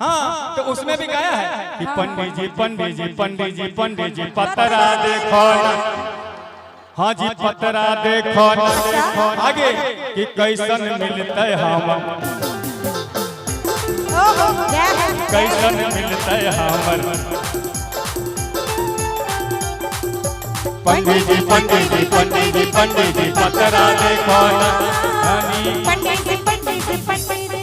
हाँ तो उसमें भी गाया है कि पंडित जी पंडित जी पंडित जी पंडित जी पतरा देखो ना, हाँ जी पतरा देखो ना, आगे कि कैसन मिलता है हम, कैसन मिलता है हमर। पंडित जी पंडित जी पंडित जी पंडित जी पतरा देखो ना, पंडित जी पंडित जी पंडित जी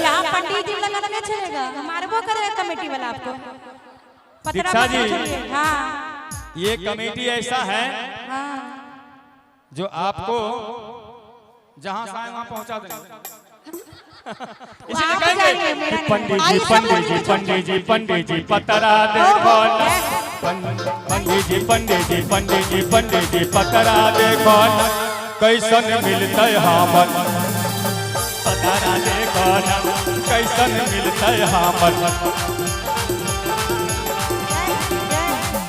यहाँ पंडित जी लगा लगा चलेगा, मारबो करेगा कमेटी वाला आपको। दीक्षा जी हाँ ये कमेटी ऐसा है हाँ जो आपको जहां से वहां पहुंचा देंगे। इसलिए कहेंगे पंडित जी पंडित जी पंडित जी पंडित जी पतरा देखो ना, पंडित जी पंडित जी पंडित जी पंडित जी पतरा देखो ना, कैसन मिलता है हमर, पतरा देखो ना, कैसन मिलता है हमर।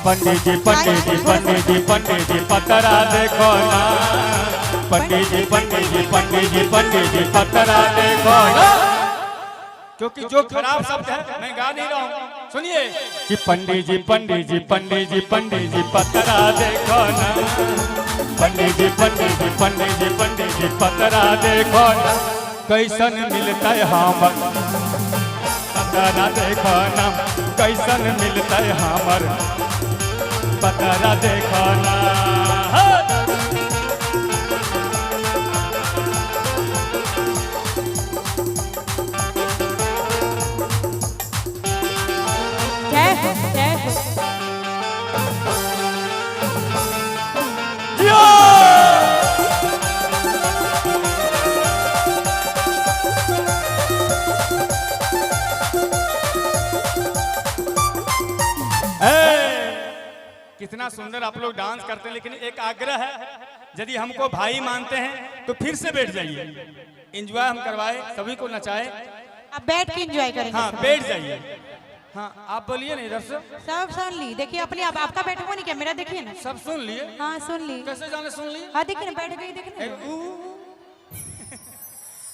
पंडित जी पंडित जी पंडित जी पंडित जी पतरा देखो ना, पंडित जी पंडित जी पंडित जी पंडित जी पतरा देखो ना। क्योंकि जो खराब शब्द है मैं गा नहीं रहा हूँ, सुनिए कि पंडित जी पंडित जी पंडित जी पंडित जी पतरा देखो ना, पंडित जी पंडित जी पंडित जी पंडित जी पतरा देखो ना, कैसन मिलता है हमर, पतरा देखो ना, कैसन मिलता है हमर, पतरा देखो ना। जय हो जय हो। कितना सुंदर आप लोग डांस करते हैं, लेकिन एक आग्रह है, यदि हमको भाई मानते हैं तो फिर से बैठ जाइए, एंजॉय हम करवाए, सभी को नचाए। अब बैठ के एंजॉय करेंगे। हाँ बैठ जाइए। हाँ आप बोलिए ना इधर से। सब सुन ली, देखिए अपने आप आपका बैठा हुआ नहीं क्या, मेरा देखिए ना। सब सुन लिए? हाँ सुन ली। कैसे जाने सुन लिए? हाँ देखिए ना, बैठ गई देखिए ना।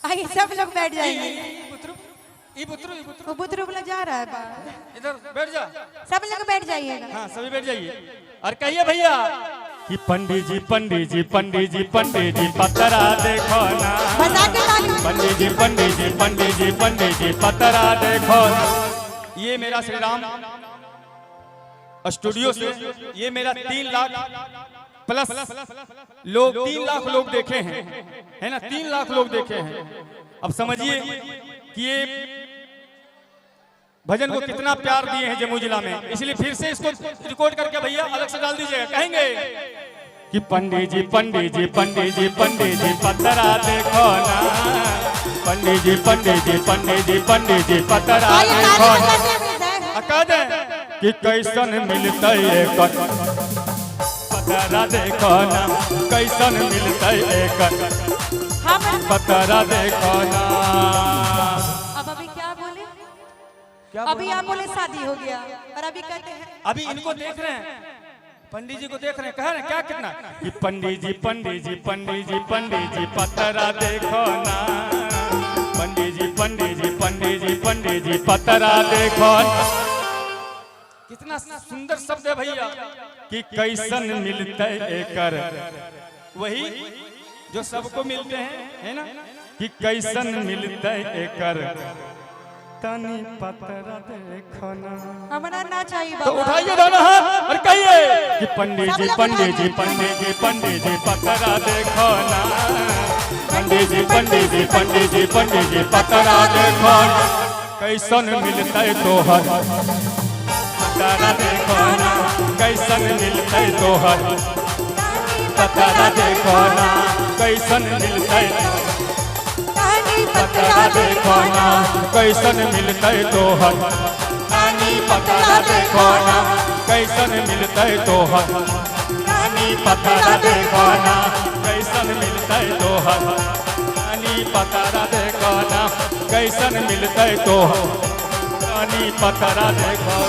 आइए सब लोग बैठ जाएंगे। वो बुतरू बोला जा रहा है बाहर। इधर बैठ जा, सब लोग बैठ जाइएगा। हाँ सभी बैठ जाइए और कहिए भैया कि पंडित जी पंडित जी पंडित जी पंडित जी पतरा देखो ना, पंडित जी पंडित जी पंडित जी पंडित जी पतरा देखो ना। ये मेरा श्री राम स्टूडियो से ये मेरा 3 लाख प्लस लोग, 3 लाख लोग देखे हैं, है ना, 3 लाख लोग देखे हैं। अब समझिए कि ये भजन को कितना प्यार दिए हैं जम्मू जिला में, इसलिए फिर से इसको रिकॉर्ड करके भैया अलग से डाल दीजिएगा। कहेंगे कि पंडित जी पंडित जी पंडित जी पंडित जी पतरा देखो ना, पंडित जी पंडित जी पंडित जी पंडित जी पतरा देखो ना, कह दे कि कैसन मिलता है पतरा देखो ना, कैसन मिलता है पतरा देखो ना। अभी आप बोले शादी हो गया और अभी कहते हैं, अभी इनको देख रहे हैं, पंडित जी को देख रहे हैं, कह रहे हैं क्या कितना कि पंडित जी पंडित जी पंडित जी पंडित जी पतरा देखो ना, पंडित जी पंडित जी पंडित जी पंडित जी पतरा देखो ना। कितना सुंदर शब्द है भैया कि कैसन मिलता है एकर, वही जो सबको मिलते हैं, है ना, कि कैसन मिलता है एकर तनी पतरा देखो ना। हमारा ना चाहिए तो उठाइए दोनों हाथ और कहिए कि पंडित जी पंडित जी पंडित जी पंडित जी पतरा देखो ना, पंडित जी पंडित जी पंडित जी पंडित जी पतरा देखो ना, कैसन मिलता है तोहर, पतरा देखो ना, कैसन मिलता है तोहर, पतरा देखो ना, कैसन मिलता है पतरा देखो ना, कैसन मिलता है तोहर, नानी पतरा देखो ना, कैसन मिलता है तोहर, नानी पतरा देखो ना, कैसन मिलता है तोहर, नानी पतरा देखो ना, कैसन मिलता है तोहर, नानी पतरा देखो।